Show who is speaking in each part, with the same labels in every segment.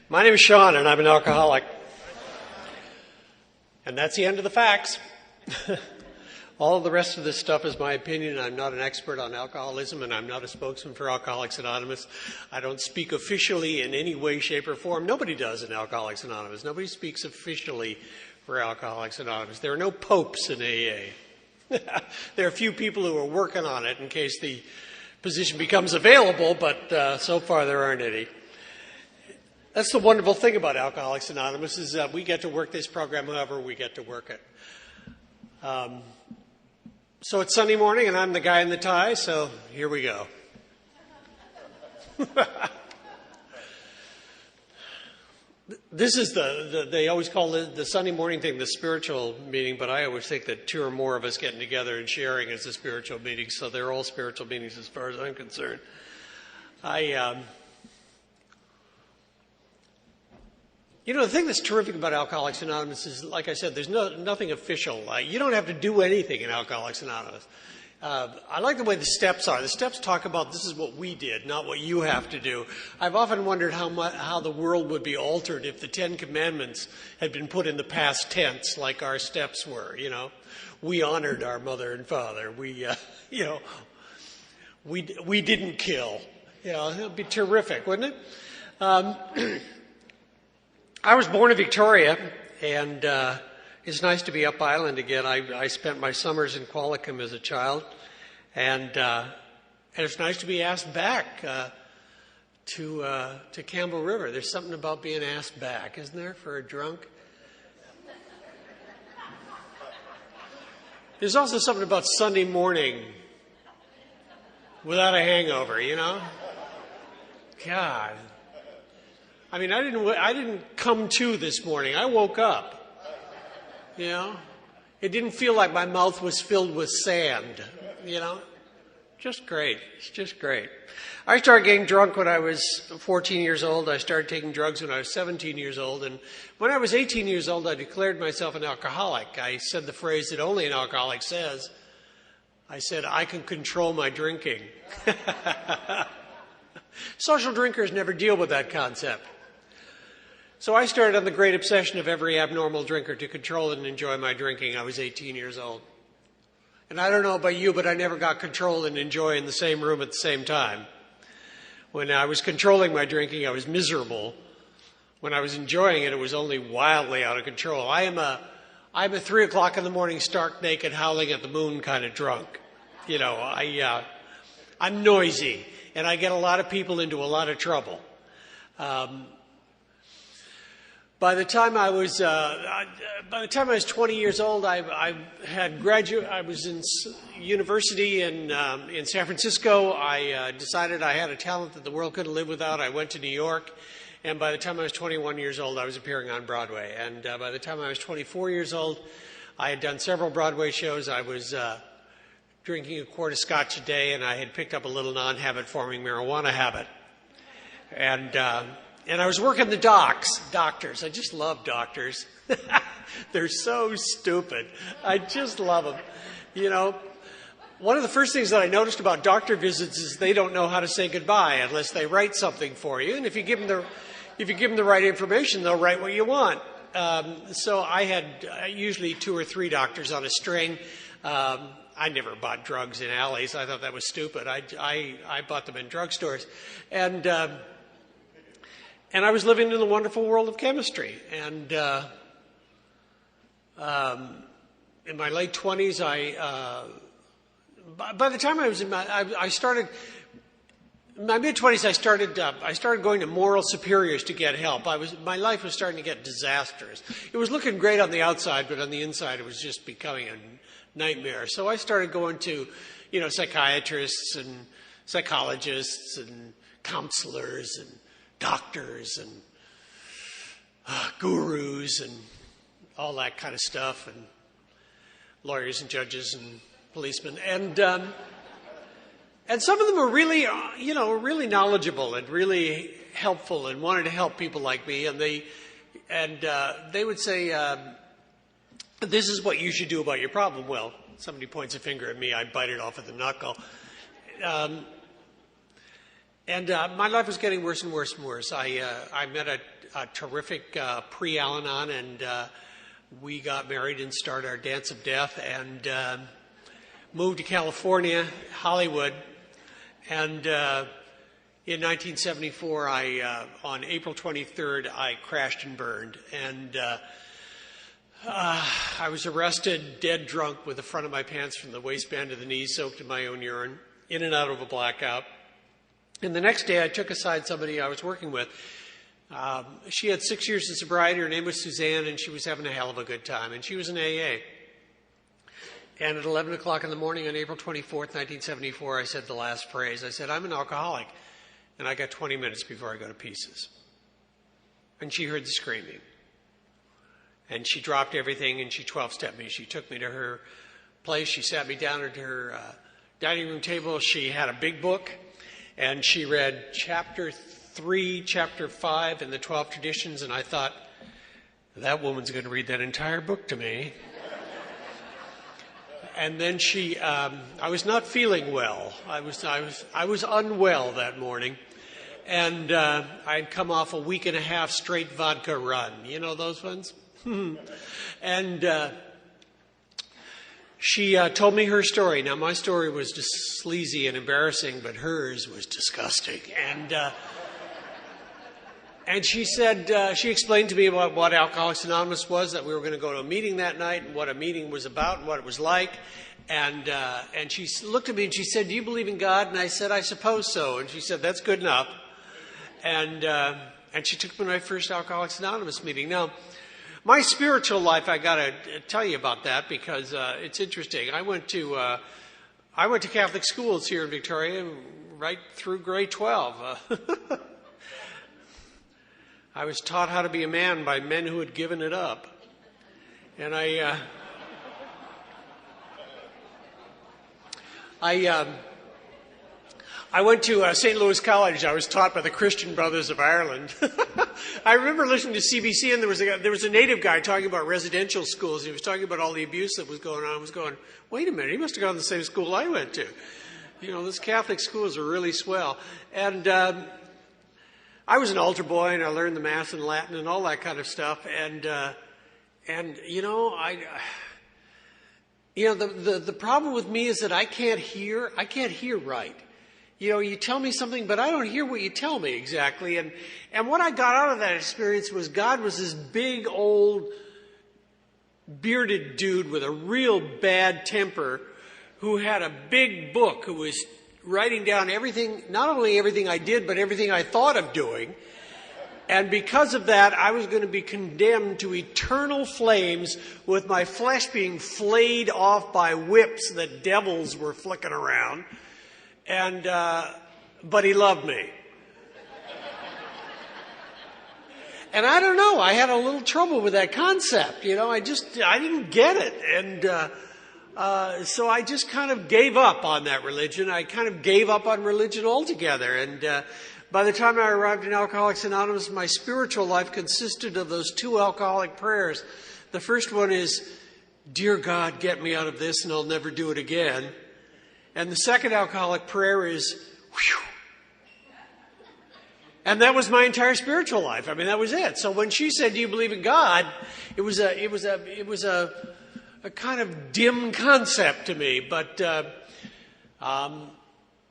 Speaker 1: My name is Sean, and I'm an alcoholic. And that's the end of the facts. All of the rest of this stuff is my opinion. I'm not an expert on alcoholism, and I'm not a spokesman for Alcoholics Anonymous. I don't speak officially in any way, shape, or form. Nobody does in Alcoholics Anonymous. Nobody speaks officially for Alcoholics Anonymous. There are no popes in AA. There are a few people who are working on it in case the position becomes available, but so far there aren't any. That's the wonderful thing about Alcoholics Anonymous is that we get to work this program however we get to work it. So it's Sunday morning, and I'm the guy in the tie, so here we go. This is they always call the Sunday morning thing the spiritual meeting, but I always think that two or more of us getting together and sharing is a spiritual meeting, so they're all spiritual meetings as far as I'm concerned. The thing that's terrific about Alcoholics Anonymous is, like I said, there's nothing official. You don't have to do anything in Alcoholics Anonymous. I like the way the steps are. The steps talk about this is what we did, not what you have to do. I've often wondered how the world would be altered if the Ten Commandments had been put in the past tense, like our steps were. We honored our mother and father. We didn't kill. It'd be terrific, wouldn't it? I was born in Victoria, and it's nice to be up island again. I spent my summers in Qualicum as a child, and it's nice to be asked back to Campbell River. There's something about being asked back, isn't there, for a drunk? There's also something about Sunday morning without a hangover, God. I mean, I didn't come to this morning. I woke up. It didn't feel like my mouth was filled with sand. Just great. It's just great. I started getting drunk when I was 14 years old. I started taking drugs when I was 17 years old. And when I was 18 years old, I declared myself an alcoholic. I said the phrase that only an alcoholic says. I said, I can control my drinking. Social drinkers never deal with that concept. So I started on the great obsession of every abnormal drinker to control and enjoy my drinking. I was 18 years old. And I don't know about you, but I never got control and enjoy in the same room at the same time. When I was controlling my drinking, I was miserable. When I was enjoying it, it was only wildly out of control. I'm a 3 o'clock in the morning, stark naked, howling at the moon kind of drunk. I'm noisy, and I get a lot of people into a lot of trouble. By the time I was 20 years old, I was in university in San Francisco. I decided I had a talent that the world couldn't live without. I went to New York, and by the time I was 21 years old, I was appearing on Broadway. And by the time I was 24 years old, I had done several Broadway shows. I was drinking a quart of scotch a day, and I had picked up a little non-habit-forming marijuana habit. And I was working the doctors. I just love doctors. They're so stupid. I just love them. One of the first things that I noticed about doctor visits is they don't know how to say goodbye unless they write something for you. And if you give them the right information, they'll write what you want. So I had usually 2 or 3 doctors on a string. I never bought drugs in alleys. I thought that was stupid. I bought them in drugstores. And I was living in the wonderful world of chemistry. And in my late 20s, by the time I was in my mid-20s, I started going to moral superiors to get help. My life was starting to get disastrous. It was looking great on the outside, but on the inside, it was just becoming a nightmare. So I started going to, psychiatrists and psychologists and counselors and doctors and gurus and all that kind of stuff, and lawyers and judges and policemen, and some of them were really, really knowledgeable and really helpful and wanted to help people like me, and they would say, "This is what you should do about your problem." Well, somebody points a finger at me, I bite it off at the knuckle. And my life was getting worse and worse and worse. I met a terrific pre-Al-Anon, and we got married and started our dance of death, and moved to California, Hollywood. And in 1974, on April 23rd, I crashed and burned. And I was arrested, dead drunk, with the front of my pants from the waistband to the knees soaked in my own urine, in and out of a blackout. And the next day, I took aside somebody I was working with. She had 6 years of sobriety. Her name was Suzanne, and she was having a hell of a good time. And she was in AA. And at 11 o'clock in the morning on April 24th, 1974, I said the last phrase. I said, "I'm an alcoholic, and I got 20 minutes before I go to pieces." And she heard the screaming. And she dropped everything, and she 12-stepped me. She took me to her place. She sat me down at her dining room table. She had a big book, and she read chapter 3, chapter 5 in the 12 traditions, and I thought, that woman's going to read that entire book to me. And then I was not feeling well. I was unwell that morning, and I'd come off a week and a half straight vodka run. You know those ones? And she told me her story. Now, my story was just sleazy and embarrassing, but hers was disgusting. And she said, she explained to me about what Alcoholics Anonymous was, that we were going to go to a meeting that night, and what a meeting was about, and what it was like. And she looked at me and she said, "Do you believe in God?" And I said, "I suppose so." And she said, "That's good enough." And she took me to my first Alcoholics Anonymous meeting. Now, my spiritual life, I got to tell you about that, because it's interesting. I went to Catholic schools here in Victoria right through grade 12. I was taught how to be a man by men who had given it up. And I went to St. Louis College. I was taught by the Christian Brothers of Ireland. I remember listening to CBC, and there was a native guy talking about residential schools. He was talking about all the abuse that was going on. I was going, wait a minute, he must have gone to the same school I went to. You know, those Catholic schools are really swell. And I was an altar boy, and I learned the Mass in Latin and all that kind of stuff. And you know, the problem with me is that I can't hear right. You know, you tell me something, but I don't hear what you tell me exactly. And what I got out of that experience was God was this big, old, bearded dude with a real bad temper who had a big book, who was writing down everything, not only everything I did, but everything I thought of doing. And because of that, I was going to be condemned to eternal flames, with my flesh being flayed off by whips that devils were flicking around. And but he loved me. And I don't know, I had a little trouble with that concept. You know, I didn't get it. And so I just kind of gave up on that religion. I kind of gave up on religion altogether. And by the time I arrived in Alcoholics Anonymous, my spiritual life consisted of those two alcoholic prayers. The first one is, "Dear God, get me out of this and I'll never do it again." And the second alcoholic prayer is, "Whew." And that was my entire spiritual life. I mean, that was it. So when she said, "Do you believe in God?" it was a kind of dim concept to me. But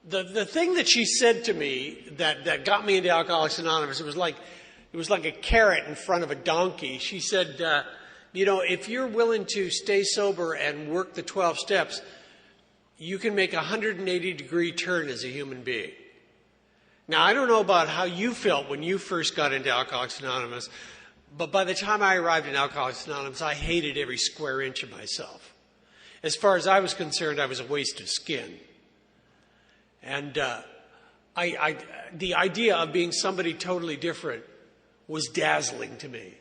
Speaker 1: the thing that she said to me that got me into Alcoholics Anonymous, it was like a carrot in front of a donkey. She said, if you're willing to stay sober and work the 12 steps, you can make a 180-degree turn as a human being. Now, I don't know about how you felt when you first got into Alcoholics Anonymous, but by the time I arrived in Alcoholics Anonymous, I hated every square inch of myself. As far as I was concerned, I was a waste of skin. And the idea of being somebody totally different was dazzling to me.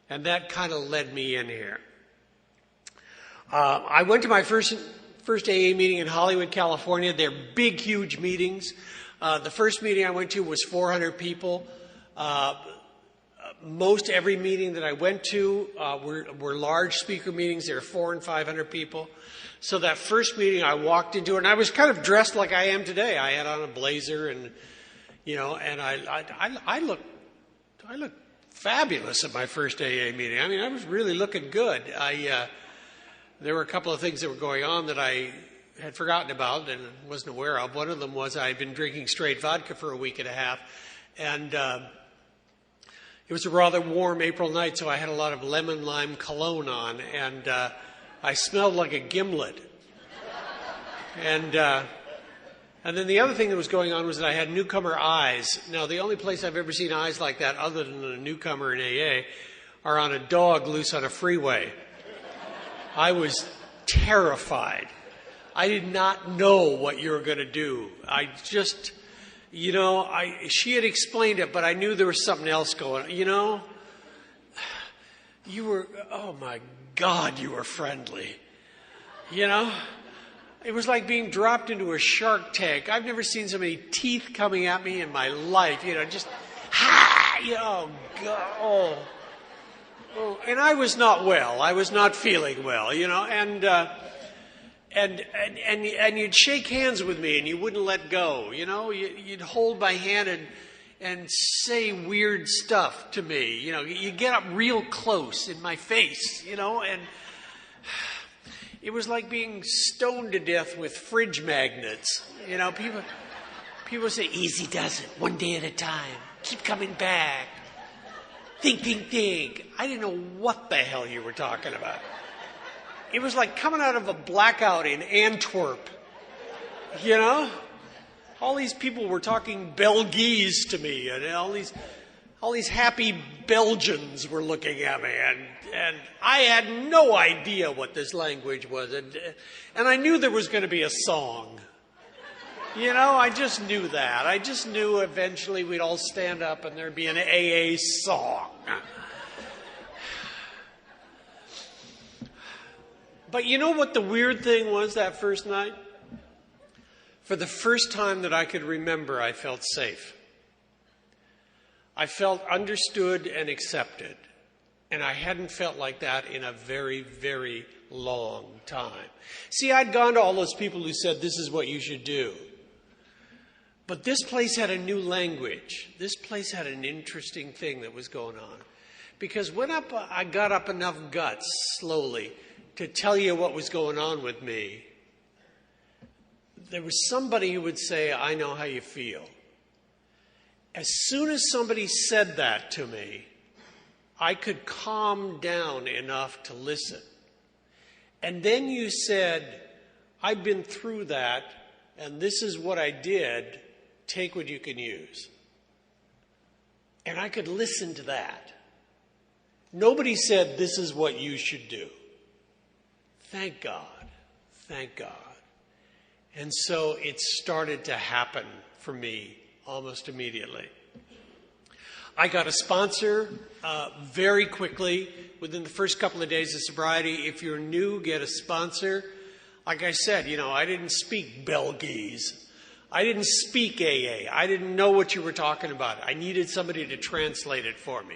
Speaker 1: And that kind of led me in here. I went to my first AA meeting in Hollywood, California. They're big, huge meetings. The first meeting I went to was 400 people. Most every meeting that I went to were large speaker meetings. There were 400 and 500 people. So that first meeting I walked into, and I was kind of dressed like I am today. I had on a blazer and I looked fabulous at my first AA meeting. I mean, I was really looking good. There were a couple of things that were going on that I had forgotten about and wasn't aware of. One of them was I had been drinking straight vodka for a week and a half, and it was a rather warm April night, so I had a lot of lemon lime cologne on, and I smelled like a gimlet. And then the other thing that was going on was that I had newcomer eyes. Now, the only place I've ever seen eyes like that, other than a newcomer in AA, are on a dog loose on a freeway. I was terrified. I did not know what you were going to do. I just, she had explained it, but I knew there was something else going on. You were, oh my God, you were friendly. It was like being dropped into a shark tank. I've never seen so many teeth coming at me in my life. God, oh. And I was not well. I was not feeling well, and you'd shake hands with me and you wouldn't let go, you'd hold my hand and say weird stuff to me, you get up real close in my face, and it was like being stoned to death with fridge magnets. People say, easy does it, one day at a time. Keep coming back. Think. I didn't know what the hell you were talking about. It was like coming out of a blackout in Antwerp. All these people were talking Belgiese to me, and all these happy Belgians were looking at me, and I had no idea what this language was, and I knew there was going to be a song. I just knew that. I just knew eventually we'd all stand up and there'd be an AA song. But you know what the weird thing was that first night? For the first time that I could remember, I felt safe. I felt understood and accepted. And I hadn't felt like that in a very, very long time. See, I'd gone to all those people who said, this is what you should do. But this place had a new language. This place had an interesting thing that was going on. Because when I got up enough guts, slowly, to tell you what was going on with me, there was somebody who would say, I know how you feel. As soon as somebody said that to me, I could calm down enough to listen. And then you said, I've been through that, and this is what I did. Take what you can use. And I could listen to that. Nobody said, this is what you should do. Thank God. Thank God. And so it started to happen for me almost immediately. I got a sponsor very quickly within the first couple of days of sobriety. If you're new, get a sponsor. Like I said, I didn't speak Belgiese. I didn't speak AA. I didn't know what you were talking about. I needed somebody to translate it for me.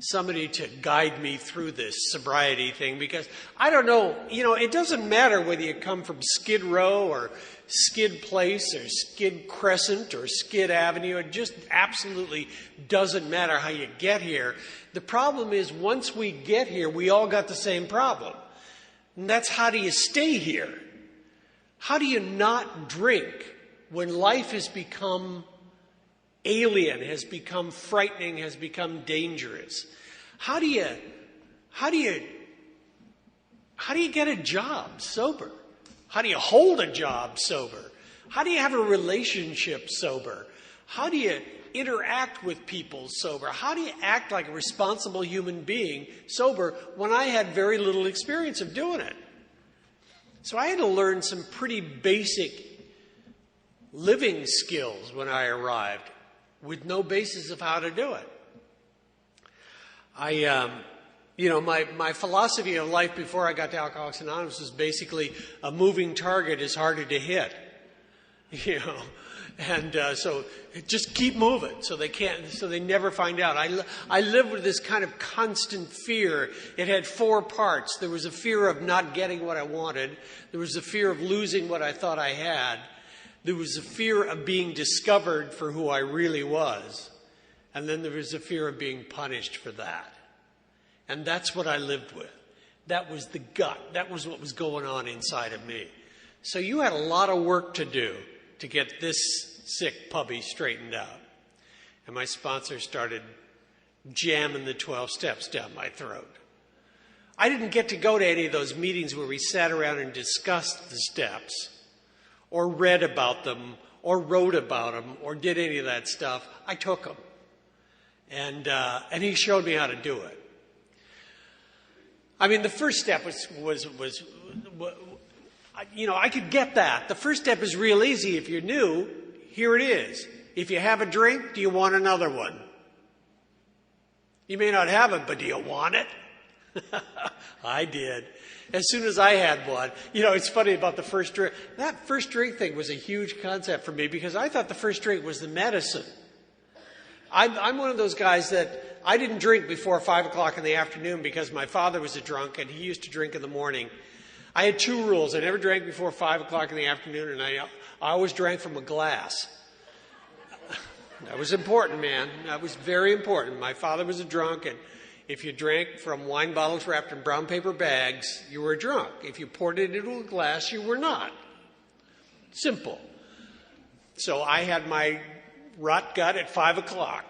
Speaker 1: Somebody to guide me through this sobriety thing, because I don't know, it doesn't matter whether you come from Skid Row or Skid Place or Skid Crescent or Skid Avenue. It just absolutely doesn't matter how you get here. The problem is, once we get here, we all got the same problem. And that's, how do you stay here? How do you not drink when life has become alien, has become frightening, has become dangerous? How do you get a job sober? How do you hold a job sober? How do you have a relationship sober? How do you interact with people sober? How do you act like a responsible human being sober when I had very little experience of doing it? So I had to learn some pretty basic living skills when I arrived, with no basis of how to do it. My philosophy of life before I got to Alcoholics Anonymous was basically a moving target is harder to hit, and so just keep moving so they never find out. I lived with this kind of constant fear. It had four parts. There was a fear of not getting what I wanted. There was a fear of losing what I thought I had. There was a fear of being discovered for who I really was. And then there was a fear of being punished for that. And that's what I lived with. That was the gut. That was what was going on inside of me. So you had a lot of work to do to get this sick puppy straightened out. And my sponsor started jamming the 12 steps down my throat. I didn't get to go to any of those meetings where we sat around and discussed the steps, or read about them, or wrote about them, or did any of that stuff. I took them. And he showed me how to do it. I mean, the first step was I could get that. The first step is real easy if you're new. Here it is. If you have a drink, do you want another one? You may not have it, but do you want it? I did. As soon as I had one. It's funny about the first drink. That first drink thing was a huge concept for me because I thought the first drink was the medicine. I'm one of those guys that I didn't drink before 5 o'clock in the afternoon because my father was a drunk and he used to drink in the morning. I had 2 rules. I never drank before 5 o'clock in the afternoon, and I always drank from a glass. That was important, man. That was very important. My father was a drunk, and if you drank from wine bottles wrapped in brown paper bags, you were drunk. If you poured it into a glass, you were not. Simple. So I had my rot gut at 5 o'clock.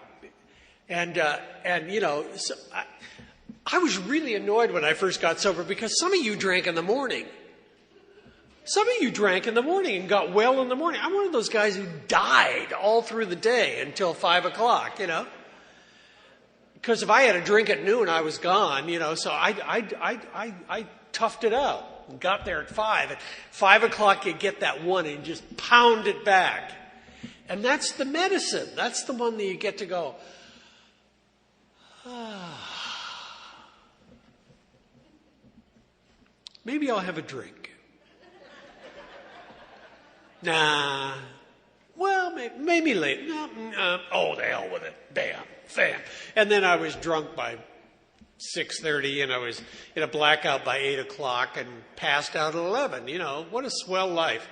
Speaker 1: So I was really annoyed when I first got sober because some of you drank in the morning. Some of you drank in the morning and got well in the morning. I'm one of those guys who died all through the day until 5 o'clock, Because if I had a drink at noon, I was gone, so I toughed it out and got there at 5. At 5 o'clock, you get that one and just pound it back. And that's the medicine. That's the one that you get to go, maybe I'll have a drink. Nah. Well, maybe later. Oh, the hell with it. Bam. Bam. And then I was drunk by 6:30 and I was in a blackout by 8 o'clock and passed out at 11. What a swell life.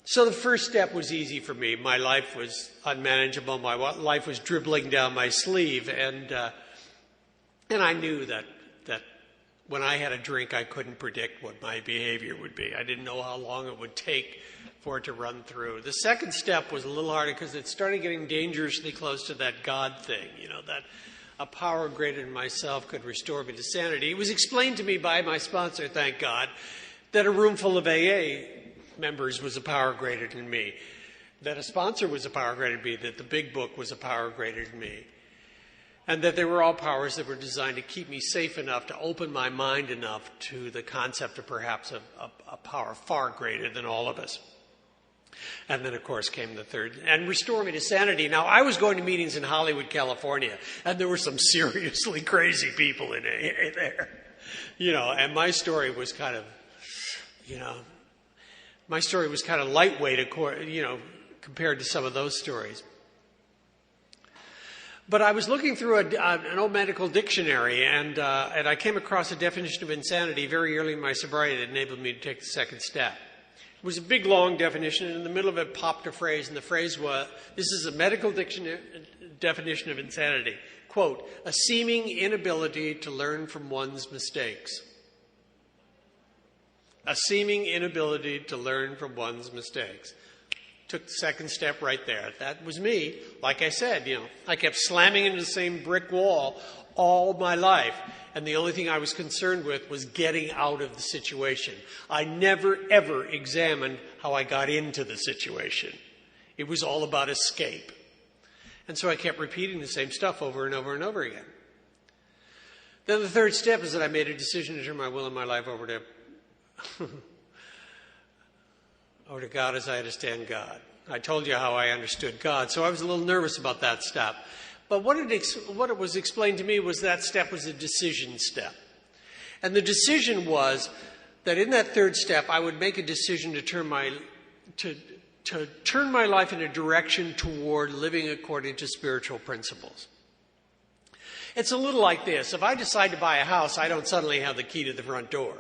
Speaker 1: So the first step was easy for me. My life was unmanageable. My life was dribbling down my sleeve. And I knew that when I had a drink, I couldn't predict what my behavior would be. I didn't know how long it would take for it to run through. The second step was a little harder because it started getting dangerously close to that God thing, that a power greater than myself could restore me to sanity. It was explained to me by my sponsor, thank God, that a room full of AA members was a power greater than me, that a sponsor was a power greater than me, that the big book was a power greater than me, and that they were all powers that were designed to keep me safe enough, to open my mind enough to the concept of perhaps a power far greater than all of us. And then, of course, came the third, and restore me to sanity. Now, I was going to meetings in Hollywood, California, and there were some seriously crazy people in AA there. And my story was kind of, lightweight, compared to some of those stories. But I was looking through an old medical dictionary, and I came across a definition of insanity very early in my sobriety that enabled me to take the second step. It was a big, long definition, and in the middle of it popped a phrase, and the phrase was, this is a medical definition of insanity. Quote, a seeming inability to learn from one's mistakes. A seeming inability to learn from one's mistakes. Took the second step right there. That was me. Like I said, I kept slamming into the same brick wall all my life. And the only thing I was concerned with was getting out of the situation. I never, ever examined how I got into the situation. It was all about escape. And so I kept repeating the same stuff over and over and over again. Then the third step is that I made a decision to turn my will and my life over to God as I understand God. I told you how I understood God, so I was a little nervous about that step. But what it was explained to me was that step was a decision step. And the decision was that in that third step, I would make a decision to turn my life in a direction toward living according to spiritual principles. It's a little like this. If I decide to buy a house, I don't suddenly have the key to the front door.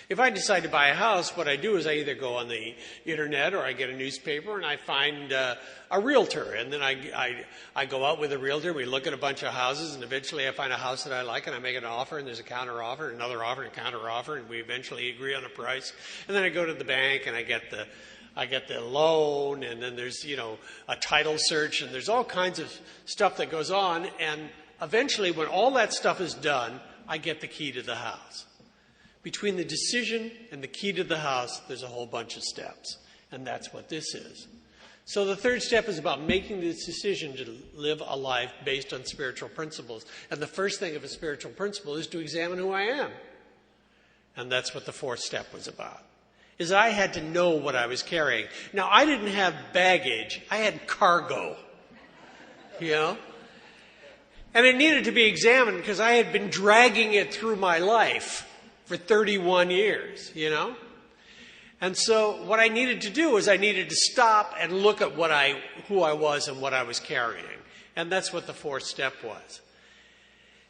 Speaker 1: If I decide to buy a house, what I do is I either go on the internet or I get a newspaper and I find a realtor. And then I go out with a realtor, we look at a bunch of houses, and eventually I find a house that I like and I make an offer, and there's a counter offer, another offer, and a counter offer, and we eventually agree on a price. And then I go to the bank and I get the loan, and then there's, a title search, and there's all kinds of stuff that goes on. And eventually, when all that stuff is done, I get the key to the house. Between the decision and the key to the house, there's a whole bunch of steps. And that's what this is. So the third step is about making this decision to live a life based on spiritual principles. And the first thing of a spiritual principle is to examine who I am. And that's what the fourth step was about. Is I had to know what I was carrying. Now, I didn't have baggage. I had cargo. And it needed to be examined because I had been dragging it through my life for 31 years, And so what I needed to do is I needed to stop and look at who I was and what I was carrying. And that's what the fourth step was.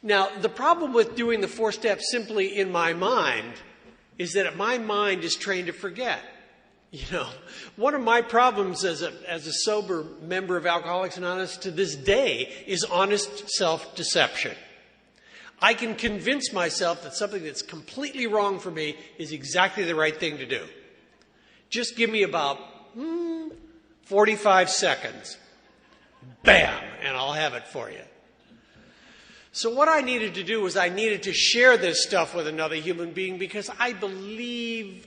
Speaker 1: Now, the problem with doing the fourth step simply in my mind is that my mind is trained to forget. One of my problems as a sober member of Alcoholics Anonymous to this day is honest self-deception. I can convince myself that something that's completely wrong for me is exactly the right thing to do. Just give me about 45 seconds. Bam! And I'll have it for you. So what I needed to do was I needed to share this stuff with another human being because I believe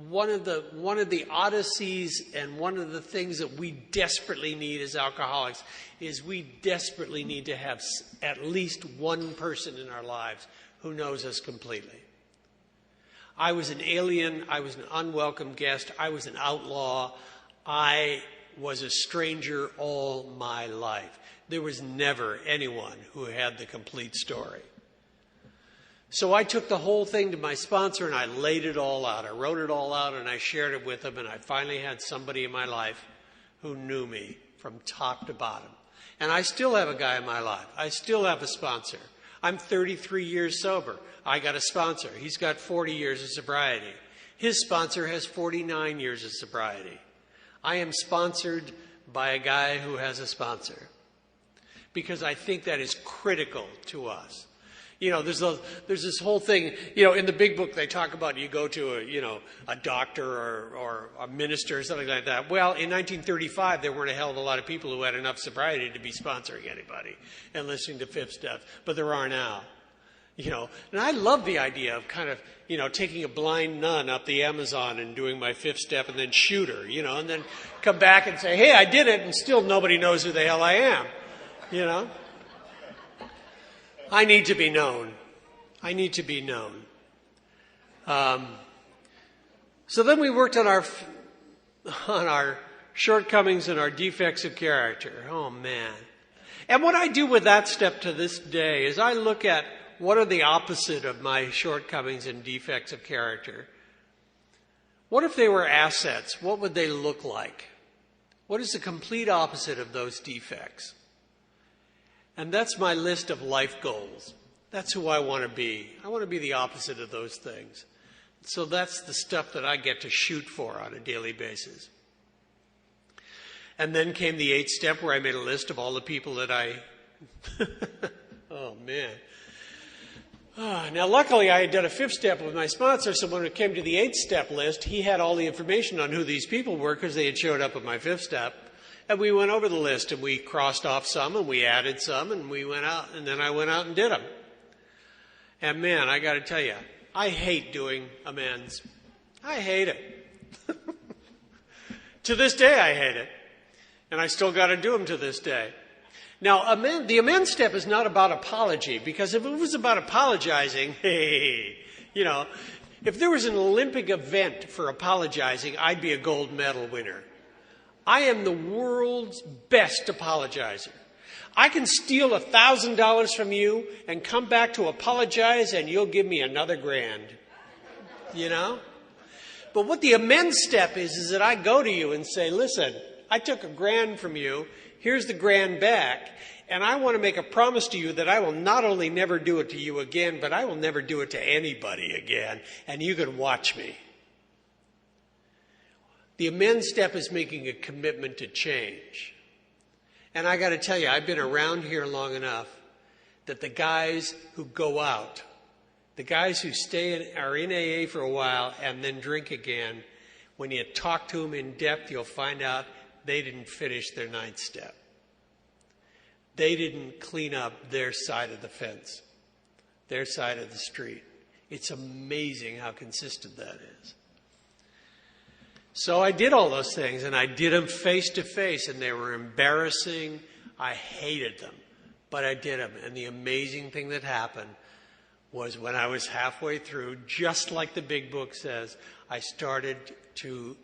Speaker 1: one of the odysseys and one of the things that we desperately need as alcoholics is we desperately need to have at least one person in our lives who knows us completely. I was an alien. I was an unwelcome guest. I was an outlaw. I was a stranger all my life. There was never anyone who had the complete story. So I took the whole thing to my sponsor and I laid it all out. I wrote it all out and I shared it with him, and I finally had somebody in my life who knew me from top to bottom. And I still have a guy in my life. I still have a sponsor. I'm 33 years sober. I got a sponsor. He's got 40 years of sobriety. His sponsor has 49 years of sobriety. I am sponsored by a guy who has a sponsor because I think that is critical to us. There's this whole thing, in the big book they talk about you go to a doctor or a minister or something like that. Well, in 1935, there weren't a hell of a lot of people who had enough sobriety to be sponsoring anybody and listening to fifth step, but there are now. And I love the idea of kind of, taking a blind nun up the Amazon and doing my fifth step and then shoot her, and then come back and say, hey, I did it, and still nobody knows who the hell I am, I need to be known. I need to be known. So then we worked on our shortcomings and our defects of character. Oh, man. And what I do with that step to this day is I look at what are the opposite of my shortcomings and defects of character. What if they were assets? What would they look like? What is the complete opposite of those defects? And that's my list of life goals. That's who I want to be. I want to be the opposite of those things. So that's the stuff that I get to shoot for on a daily basis. And then came the 8th step where I made a list of all the people that oh, man. Now, luckily, I had done a 5th step with my sponsor, so when it came to the 8th step list, he had all the information on who these people were because they had showed up at my 5th step. And we went over the list, and we crossed off some, and we added some, and we went out, and then I went out and did them. And man, I got to tell you, I hate doing amends. I hate it. To this day, I hate it. And I still got to do them to this day. Now, the amends step is not about apology, because if it was about apologizing, if there was an Olympic event for apologizing, I'd be a gold medal winner. I am the world's best apologizer. I can steal $1,000 from you and come back to apologize, and you'll give me another $1,000. But what the amends step is that I go to you and say, listen, I took $1,000 from you. Here's the $1,000 back. And I want to make a promise to you that I will not only never do it to you again, but I will never do it to anybody again. And you can watch me. The amends step is making a commitment to change. And I got to tell you, I've been around here long enough that the guys who go out, the guys who are in AA for a while and then drink again, when you talk to them in depth, you'll find out they didn't finish their 9th step. They didn't clean up their side of the fence, their side of the street. It's amazing how consistent that is. So I did all those things, and I did them face to face, and they were embarrassing. I hated them, but I did them. And the amazing thing that happened was when I was halfway through, just like the big book says, I started to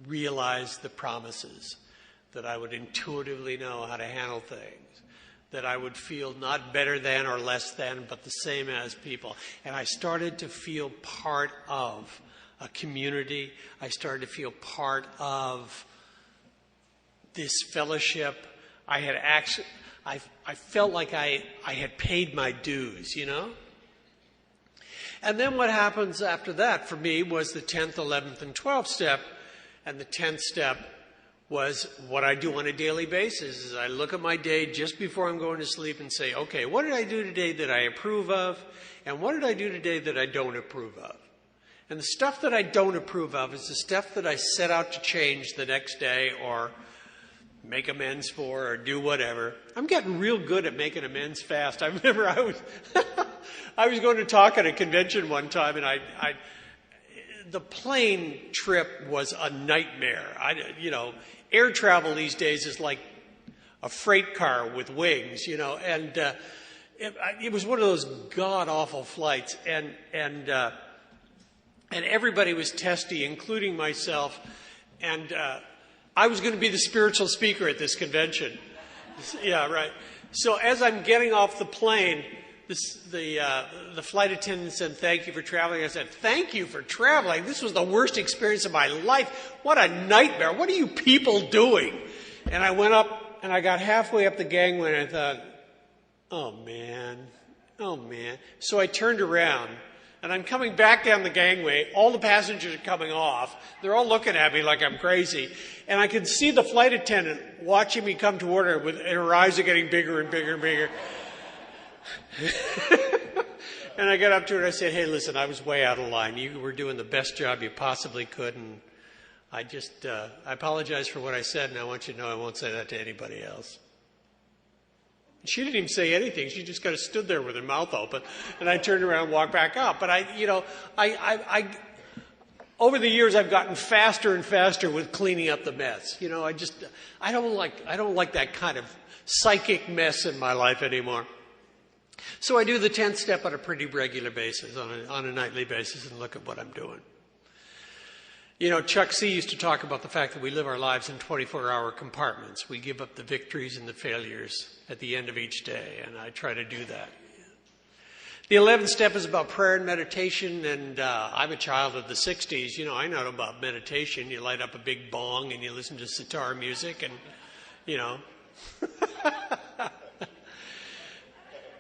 Speaker 1: realize the promises, that I would intuitively know how to handle things, that I would feel not better than or less than, but the same as people. And I started to feel part of a community. I started to feel part of this fellowship. I felt like I had paid my dues, you know? And then what happens after that for me was the 10th, 11th, and 12th step. And the 10th step was what I do on a daily basis. Is I look at my day just before I'm going to sleep and say, okay, what did I do today that I approve of? And what did I do today that I don't approve of? And the stuff that I don't approve of is the stuff that I set out to change the next day or make amends for or do whatever. I'm getting real good at making amends fast. I remember I was going to talk at a convention one time, and the plane trip was a nightmare. Air travel these days is like a freight car with wings, and it was one of those god-awful flights, and everybody was testy, including myself, and I was going to be the spiritual speaker at this convention. Yeah, right. So as I'm getting off the plane, the flight attendant said, "Thank you for traveling." I said, "Thank you for traveling? This was the worst experience of my life. What a nightmare. What are you people doing?" And I went up, and I got halfway up the gangway, and I thought, oh, man. So I turned around, and I'm coming back down the gangway. All the passengers are coming off. They're all looking at me like I'm crazy. And I could see the flight attendant watching me come toward her, and her eyes are getting bigger and bigger and bigger. And I got up to her and I said, "Hey, listen, I was way out of line. You were doing the best job you possibly could, and I apologize for what I said, and I want you to know I won't say that to anybody else." She didn't even say anything. She just kind of stood there with her mouth open, and I turned around and walked back up. But I over the years, I've gotten faster and faster with cleaning up the mess. I don't like that kind of psychic mess in my life anymore. So I do the 10th step on a pretty regular basis, on a nightly basis, and look at what I'm doing. Chuck C. used to talk about the fact that we live our lives in 24-hour compartments. We give up the victories and the failures at the end of each day, and I try to do that. The 11th step is about prayer and meditation, and I'm a child of the 60s. I know about meditation. You light up a big bong and you listen to sitar music, and,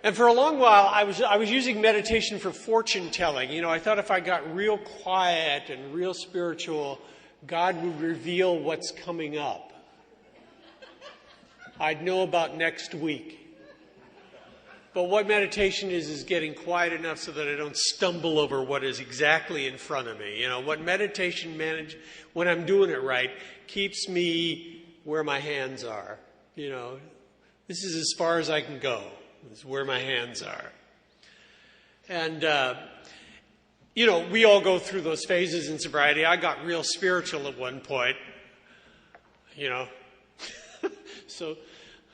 Speaker 1: And for a long while, I was using meditation for fortune telling. I thought if I got real quiet and real spiritual, God would reveal what's coming up. I'd know about next week. But what meditation is getting quiet enough so that I don't stumble over what is exactly in front of me. What meditation when I'm doing it right, keeps me where my hands are. This is as far as I can go. This is where my hands are. And, we all go through those phases in sobriety. I got real spiritual at one point, So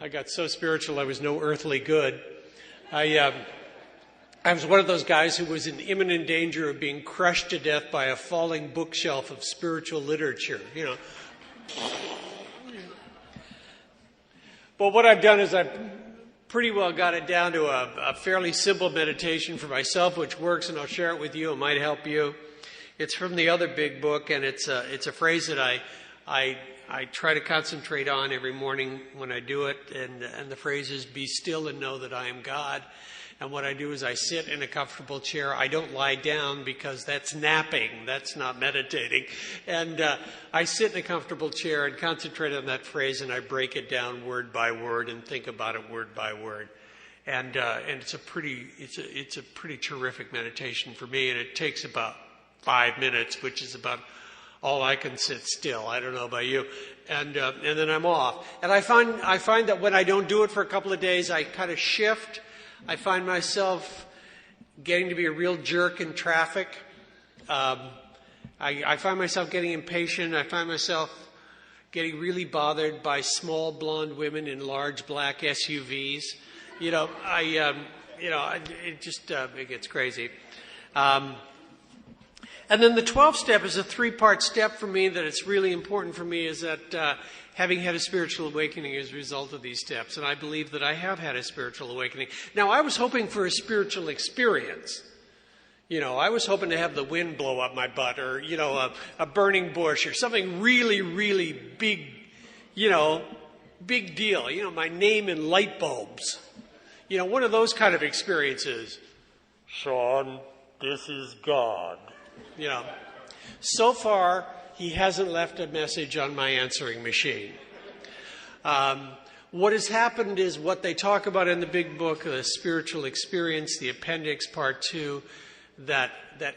Speaker 1: I got so spiritual I was no earthly good. I was one of those guys who was in imminent danger of being crushed to death by a falling bookshelf of spiritual literature, But what I've done is I've pretty well got it down to a fairly simple meditation for myself, which works, and I'll share it with you. It might help you. It's from the other big book, and it's a phrase that I try to concentrate on every morning when I do it, and the phrase is, be still and know that I am God. And what I do is I sit in a comfortable chair. I don't lie down because that's napping. That's not meditating. And I sit in a comfortable chair and concentrate on that phrase, and I break it down word by word and think about it word by word. And it's a pretty terrific meditation for me, and it takes about 5 minutes, which is about all I can sit still. I don't know about you. And then I'm off. And I find that when I don't do it for a couple of days, I kind of shift. I find myself getting to be a real jerk in traffic. I find myself getting impatient. I find myself getting really bothered by small blonde women in large black SUVs. It gets crazy. And then the 12th step is a 3-part step for me that it's really important for me, is that having had a spiritual awakening as a result of these steps. And I believe that I have had a spiritual awakening. Now, I was hoping for a spiritual experience. I was hoping to have the wind blow up my butt, or, a burning bush, or something really, really big, big deal. My name in light bulbs. One of those kind of experiences. Sean, this is God. So far, he hasn't left a message on my answering machine. What has happened is what they talk about in the big book, the spiritual experience, the appendix, part 2, that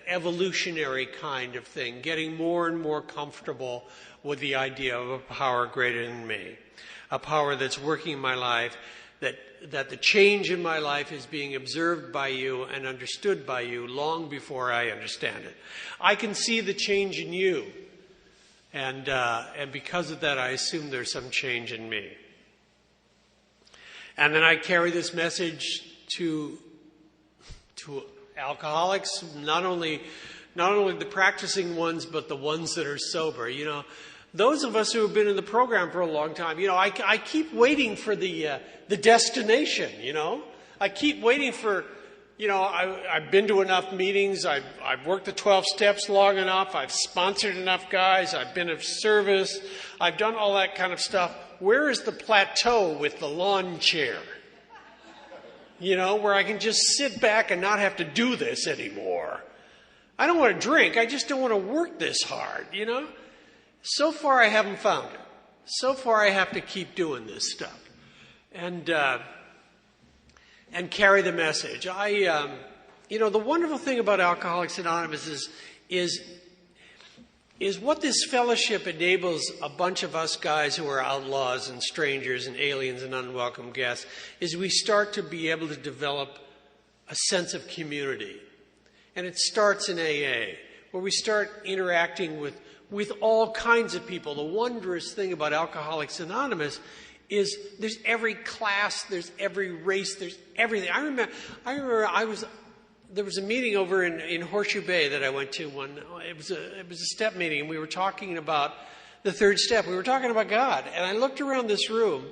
Speaker 1: evolutionary kind of thing, getting more and more comfortable with the idea of a power greater than me, a power that's working in my life, that the change in my life is being observed by you and understood by you long before I understand it. I can see the change in you, and because of that, I assume there's some change in me. And then I carry this message to alcoholics, not only the practicing ones, but the ones that are sober. Those of us who have been in the program for a long time, I keep waiting for the destination, I keep waiting for, I've been to enough meetings, I've worked the 12 steps long enough, I've sponsored enough guys, I've been of service, I've done all that kind of stuff. Where is the plateau with the lawn chair? Where I can just sit back and not have to do this anymore. I don't want to drink, I just don't want to work this hard, So far, I haven't found it. So far, I have to keep doing this stuff and carry the message. The wonderful thing about Alcoholics Anonymous is what this fellowship enables a bunch of us guys who are outlaws and strangers and aliens and unwelcome guests, is we start to be able to develop a sense of community. And it starts in AA, where we start interacting with all kinds of people. The wondrous thing about Alcoholics Anonymous is there's every class, there's every race, there's everything. I remember there was a meeting over in Horseshoe Bay that I went to it was a step meeting, and we were talking about the 3rd step. We were talking about God, and I looked around this room,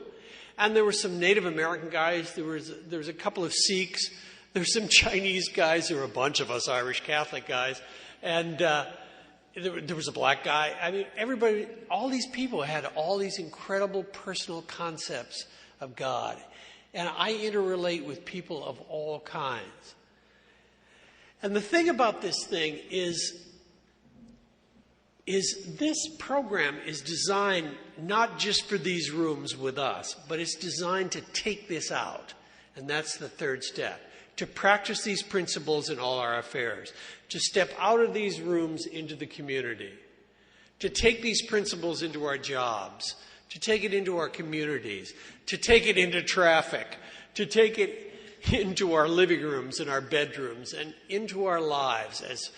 Speaker 1: and there were some Native American guys, there was a couple of Sikhs, there were some Chinese guys, there were a bunch of us Irish Catholic guys, and there was a black guy. I mean, everybody, all these people had all these incredible personal concepts of God. And I interrelate with people of all kinds. And the thing about this thing is this program is designed not just for these rooms with us, but it's designed to take this out. And that's the 3rd step. To practice these principles in all our affairs, to step out of these rooms into the community, to take these principles into our jobs, to take it into our communities, to take it into traffic, to take it into our living rooms and our bedrooms and into our lives as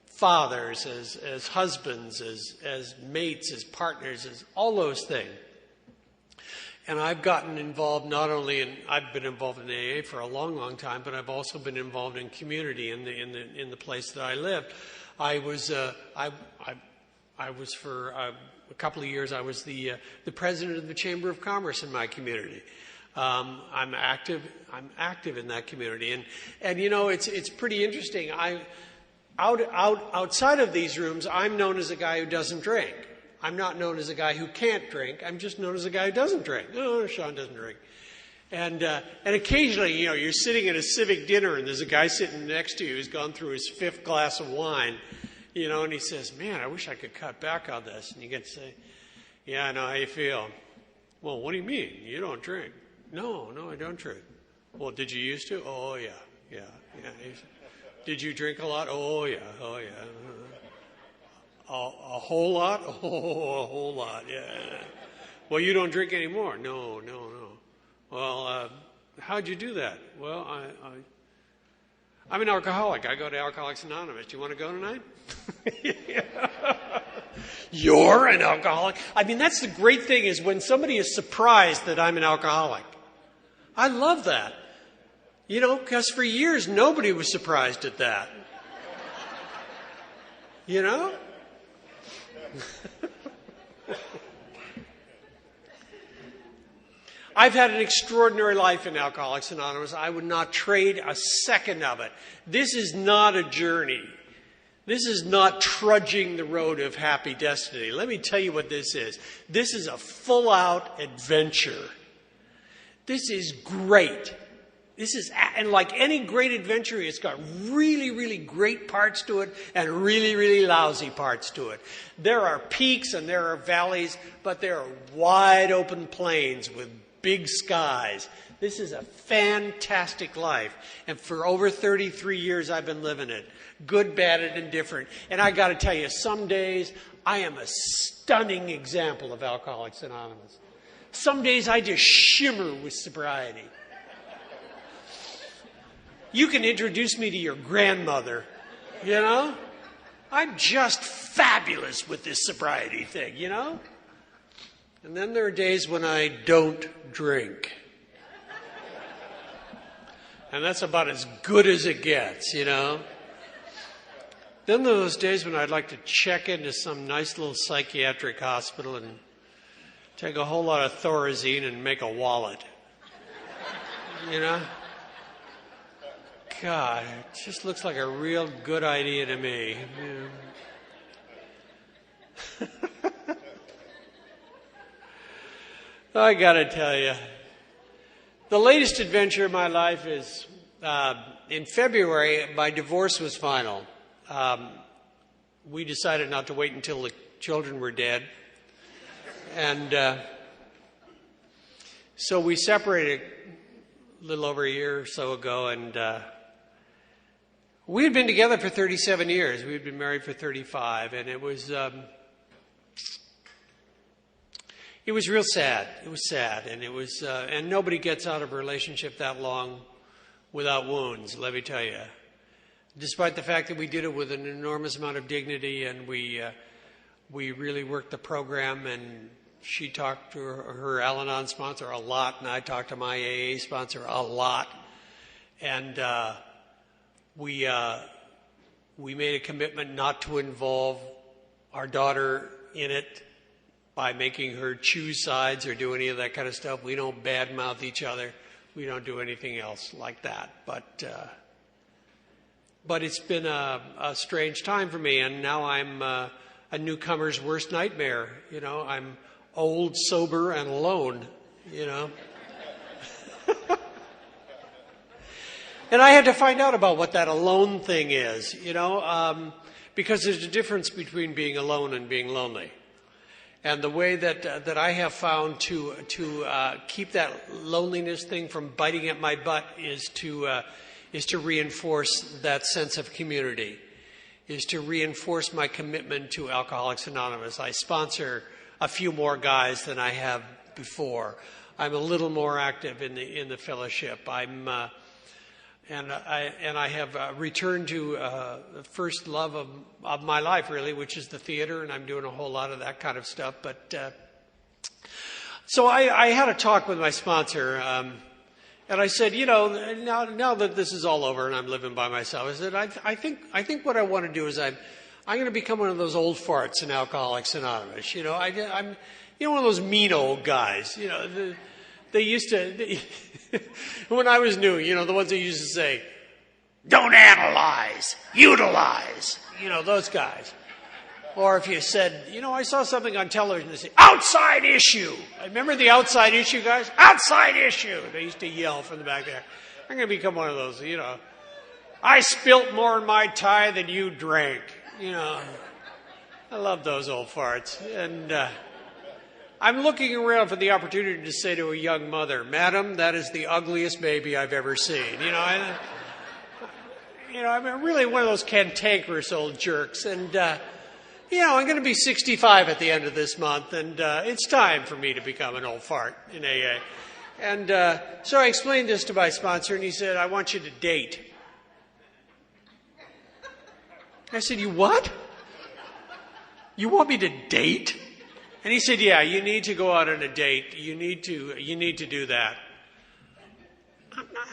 Speaker 1: fathers, as husbands, as mates, as partners, as all those things. And I've gotten involved I've been involved in AA for a long, long time, but I've also been involved in community in the place that I lived. I was for a couple of years, I was the president of the Chamber of Commerce in my community. I'm active in that community, and it's pretty interesting. Outside of these rooms, I'm known as a guy who doesn't drink. I'm not known as a guy who can't drink. I'm just known as a guy who doesn't drink. Oh, Sean doesn't drink. And occasionally, you're sitting at a civic dinner and there's a guy sitting next to you who's gone through his 5th glass of wine, and he says, man, I wish I could cut back on this. And you get to say, yeah, I know how you feel. Well, what do you mean? You don't drink. No, I don't drink. Well, did you used to? Oh, yeah. Did you drink a lot? Oh, yeah. A whole lot? Oh, a whole lot, yeah. Well, you don't drink anymore? No. Well, how'd you do that? Well, I'm an alcoholic. I go to Alcoholics Anonymous. Do you want to go tonight? You're an alcoholic? I mean, that's the great thing is when somebody is surprised that I'm an alcoholic. I love that. Because for years nobody was surprised at that. I've had an extraordinary life in Alcoholics Anonymous. I would not trade a second of it. This is not a journey. This is not trudging the road of happy destiny. Let me tell you what this is. This is a full-out adventure. This is great. And like any great adventure, it's got really, really great parts to it and really, really lousy parts to it. There are peaks and there are valleys, but there are wide open plains with big skies. This is a fantastic life. And for over 33 years, I've been living it. Good, bad, and indifferent. And I got to tell you, some days I am a stunning example of Alcoholics Anonymous. Some days I just shimmer with sobriety. You can introduce me to your grandmother, I'm just fabulous with this sobriety thing, And then there are days when I don't drink. And that's about as good as it gets, Then there are those days when I'd like to check into some nice little psychiatric hospital and take a whole lot of Thorazine and make a wallet. God, it just looks like a real good idea to me. I gotta tell you, the latest adventure in my life is in February, my divorce was final. We decided not to wait until the children were dead. And so we separated a little over a year or so ago, and we had been together for 37 years. We had been married for 35, and it was real sad. It was sad, and and nobody gets out of a relationship that long without wounds, let me tell you. Despite the fact that we did it with an enormous amount of dignity, and we really worked the program, and she talked to her Al-Anon sponsor a lot, and I talked to my AA sponsor a lot, and we made a commitment not to involve our daughter in it by making her choose sides or do any of that kind of stuff. We don't badmouth each other. We don't do anything else like that. But it's been a strange time for me, and now I'm a newcomer's worst nightmare. I'm old, sober, and alone. And I had to find out about what that alone thing is, because there's a difference between being alone and being lonely. And the way that I have found to keep that loneliness thing from biting at my butt is to reinforce that sense of community, is to reinforce my commitment to Alcoholics Anonymous. I sponsor a few more guys than I have before. I'm a little more active in the fellowship. And I have returned to the first love of my life, really, which is the theater, and I'm doing a whole lot of that kind of stuff. But so I had a talk with my sponsor, and I said, now that this is all over and I'm living by myself, I said, I think what I want to do is I'm going to become one of those old farts in Alcoholics Anonymous. I'm one of those mean old guys. They used to, when I was new, the ones that used to say, don't analyze, utilize, those guys. Or if you said, I saw something on television, they say, outside issue. Remember the outside issue guys? Outside issue. They used to yell from the back there. I'm going to become one of those, I spilt more in my tie than you drank. I love those old farts. And I'm looking around for the opportunity to say to a young mother, Madam, that is the ugliest baby I've ever seen. I'm really one of those cantankerous old jerks. And, I'm going to be 65 at the end of this month, and it's time for me to become an old fart in AA. And so I explained this to my sponsor, and he said, I want you to date. I said, you what? You want me to date? And he said, yeah, you need to go out on a date. You need to do that.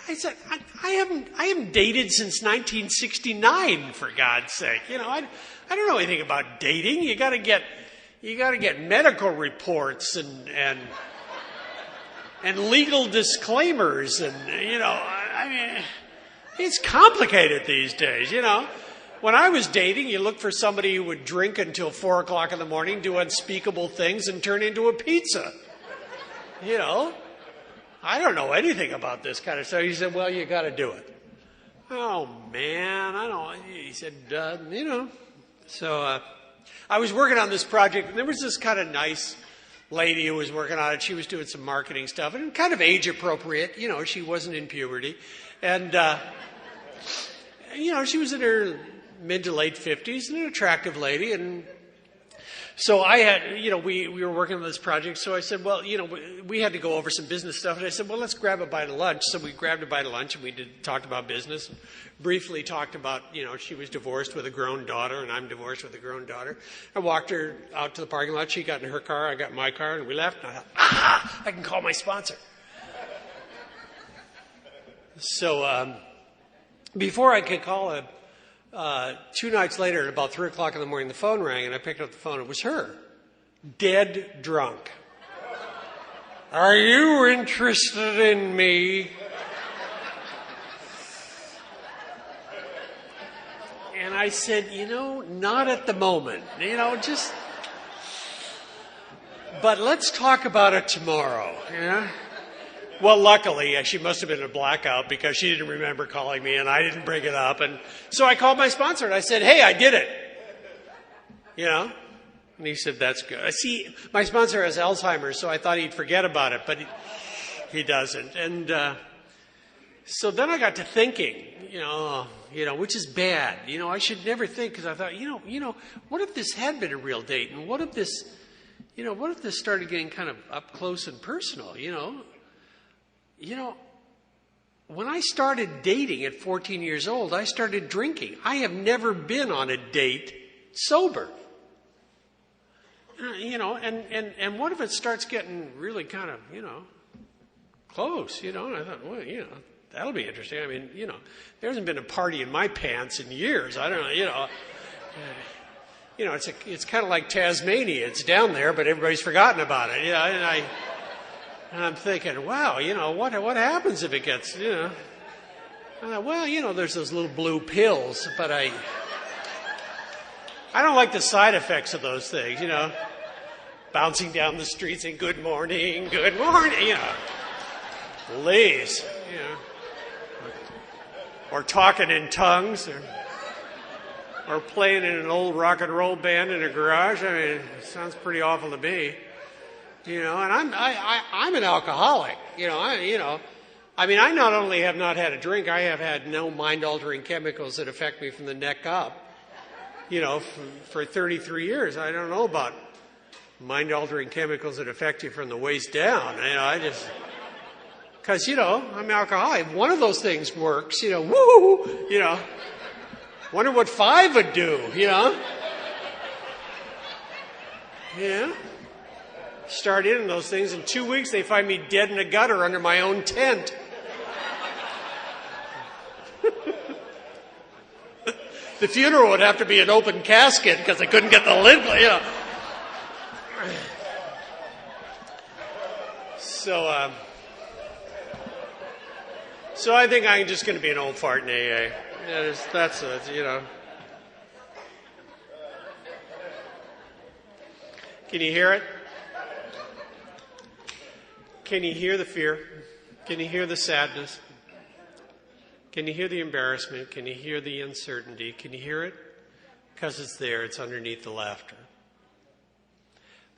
Speaker 1: I said, I haven't dated since 1969, for God's sake. I don't know anything about dating. You got to get medical reports and legal disclaimers, and it's complicated these days. When I was dating, you look for somebody who would drink until 4 o'clock in the morning, do unspeakable things, and turn into a pizza. I don't know anything about this kind of stuff. He said, well, you got to do it. Oh, man, I don't. He said, So I was working on this project, and there was this kind of nice lady who was working on it. She was doing some marketing stuff, and kind of age appropriate. She wasn't in puberty. And, she was in her mid to late 50s, and an attractive lady. And so I had, we were working on this project. So I said, well, we had to go over some business stuff. And I said, well, let's grab a bite of lunch. So we grabbed a bite of lunch, and we talked about business. And briefly talked about, she was divorced with a grown daughter, and I'm divorced with a grown daughter. I walked her out to the parking lot. She got in her car. I got in my car, and we left. And I thought, I can call my sponsor. So before I could call her, 2 nights later, at about 3 o'clock in the morning, the phone rang, and I picked up the phone. It was her, dead drunk. Are you interested in me? And I said, not at the moment. But let's talk about it tomorrow. Well, luckily, she must have been in a blackout because she didn't remember calling me, and I didn't bring it up. And so I called my sponsor, and I said, hey, I did it. And he said, that's good. I see, my sponsor has Alzheimer's, so I thought he'd forget about it, but he doesn't. And so then I got to thinking, which is bad. I should never think, because I thought, what if this had been a real date? And what if this started getting kind of up close and personal, when I started dating at 14 years old, I started drinking. I have never been on a date sober. And what if it starts getting really kind of, close, and I thought, well, that'll be interesting. I mean, there hasn't been a party in my pants in years. I don't know, it's kind of like Tasmania. It's down there, but everybody's forgotten about it. And I'm thinking, wow, what happens if it gets, I thought, well, there's those little blue pills, but I don't like the side effects of those things, bouncing down the street saying, good morning, please, or talking in tongues, or playing in an old rock and roll band in a garage. I mean, it sounds pretty awful to me. And I'm an alcoholic. I not only have not had a drink, I have had no mind-altering chemicals that affect me from the neck up. For 33 years, I don't know about mind-altering chemicals that affect you from the waist down. Because I'm alcoholic. If one of those things works, woo, wonder what 5 would do, Yeah. Start in those things. In 2 weeks, they find me dead in a gutter under my own tent. The funeral would have to be an open casket because I couldn't get the lid. So I think I'm just going to be an old fart in AA. That's it. Can you hear it? Can you hear the fear? Can you hear the sadness? Can you hear the embarrassment? Can you hear the uncertainty? Can you hear it? Because it's there. It's underneath the laughter.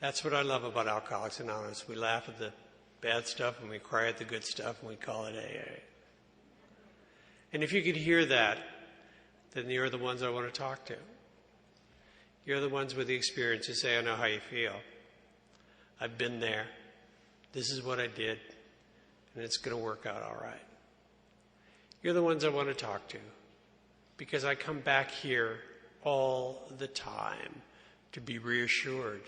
Speaker 1: That's what I love about Alcoholics Anonymous. We laugh at the bad stuff and we cry at the good stuff and we call it AA. And if you could hear that, then you're the ones I want to talk to. You're the ones with the experience who say, I know how you feel. I've been there. This is what I did. And it's going to work out all right. You're the ones I want to talk to. Because I come back here all the time to be reassured.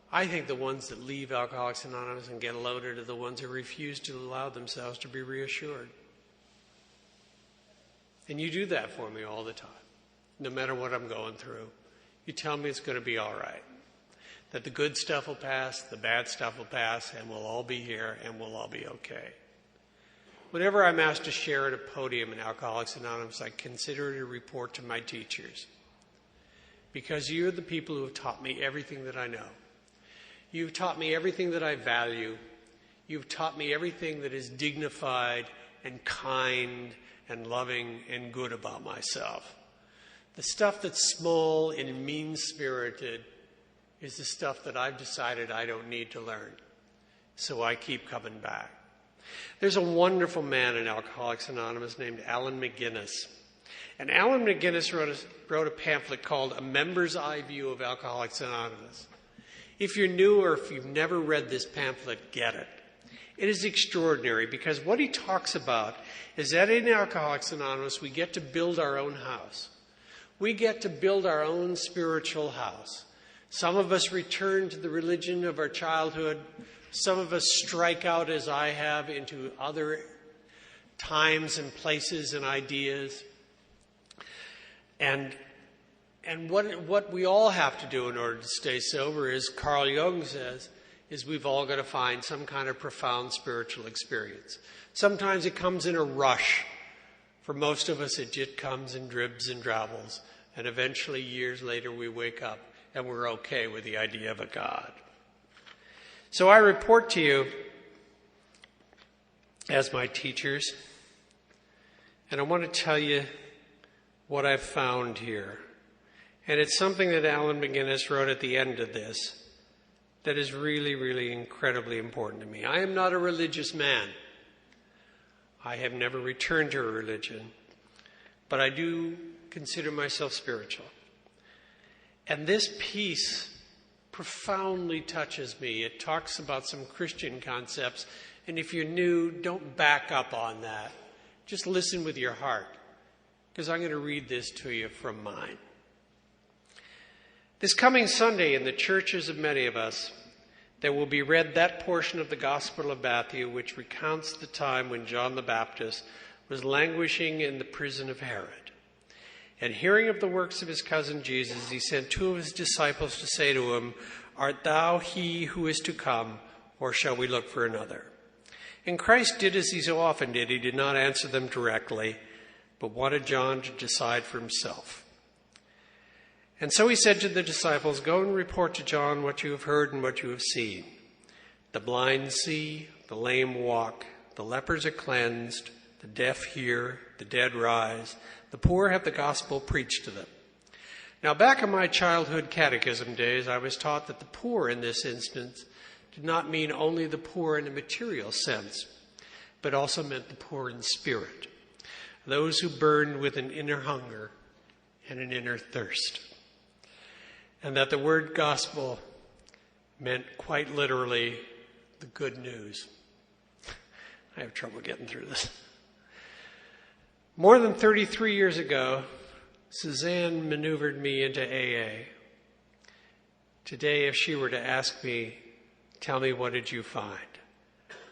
Speaker 1: I think the ones that leave Alcoholics Anonymous and get loaded are the ones who refuse to allow themselves to be reassured. And you do that for me all the time, no matter what I'm going through. You tell me it's going to be all right, that the good stuff will pass, the bad stuff will pass, and we'll all be here and we'll all be okay. Whenever I'm asked to share at a podium in Alcoholics Anonymous, I consider it a report to my teachers. Because you're the people who have taught me everything that I know. You've taught me everything that I value. You've taught me everything that is dignified and kind and loving and good about myself. The stuff that's small and mean-spirited is the stuff that I've decided I don't need to learn. So I keep coming back. There's a wonderful man in Alcoholics Anonymous named Alan McGinnis. And Alan McGinnis wrote a pamphlet called A Member's Eye View of Alcoholics Anonymous. If you're new or if you've never read this pamphlet, get it. It is extraordinary because what he talks about is that in Alcoholics Anonymous, we get to build our own house. We get to build our own spiritual house. Some of us return to the religion of our childhood. Some of us strike out, as I have, into other times and places and ideas. And what we all have to do in order to stay sober, as Carl Jung says, is we've all got to find some kind of profound spiritual experience. Sometimes it comes in a rush. For most of us, it just comes in dribs and drabbles. And eventually, years later, we wake up and we're okay with the idea of a God. So I report to you as my teachers, and I want to tell you what I've found here. And it's something that Alan McGinnis wrote at the end of this that is really, really incredibly important to me. I am not a religious man. I have never returned to a religion, but I do consider myself spiritual. And this piece profoundly touches me. It talks about some Christian concepts, and if you're new, don't back up on that. Just listen with your heart, because I'm going to read this to you from mine. This coming Sunday in the churches of many of us, there will be read that portion of the Gospel of Matthew which recounts the time when John the Baptist was languishing in the prison of Herod. And hearing of the works of his cousin Jesus, he sent two of his disciples to say to him, Art thou he who is to come, or shall we look for another? And Christ did as he so often did. He did not answer them directly, but wanted John to decide for himself. And so he said to the disciples, Go and report to John what you have heard and what you have seen. The blind see, the lame walk, the lepers are cleansed, the deaf hear, the dead rise, the poor have the gospel preached to them. Now, back in my childhood catechism days, I was taught that the poor in this instance did not mean only the poor in a material sense, but also meant the poor in spirit, those who burned with an inner hunger and an inner thirst. And that the word gospel meant quite literally the good news. I have trouble getting through this. More than 33 years ago, Suzanne maneuvered me into AA. Today, if she were to ask me, tell me, what did you find?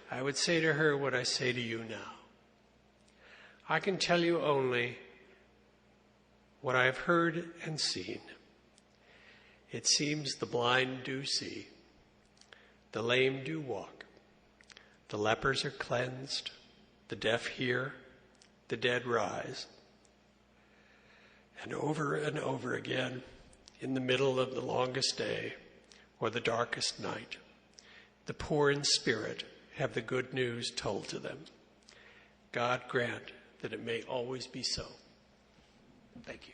Speaker 1: I would say to her what I say to you now. I can tell you only what I have heard and seen. It seems the blind do see, the lame do walk, the lepers are cleansed, the deaf hear, the dead rise. And over again, in the middle of the longest day, or the darkest night. The poor in spirit have the good news told to them. God grant that it may always be so. Thank you.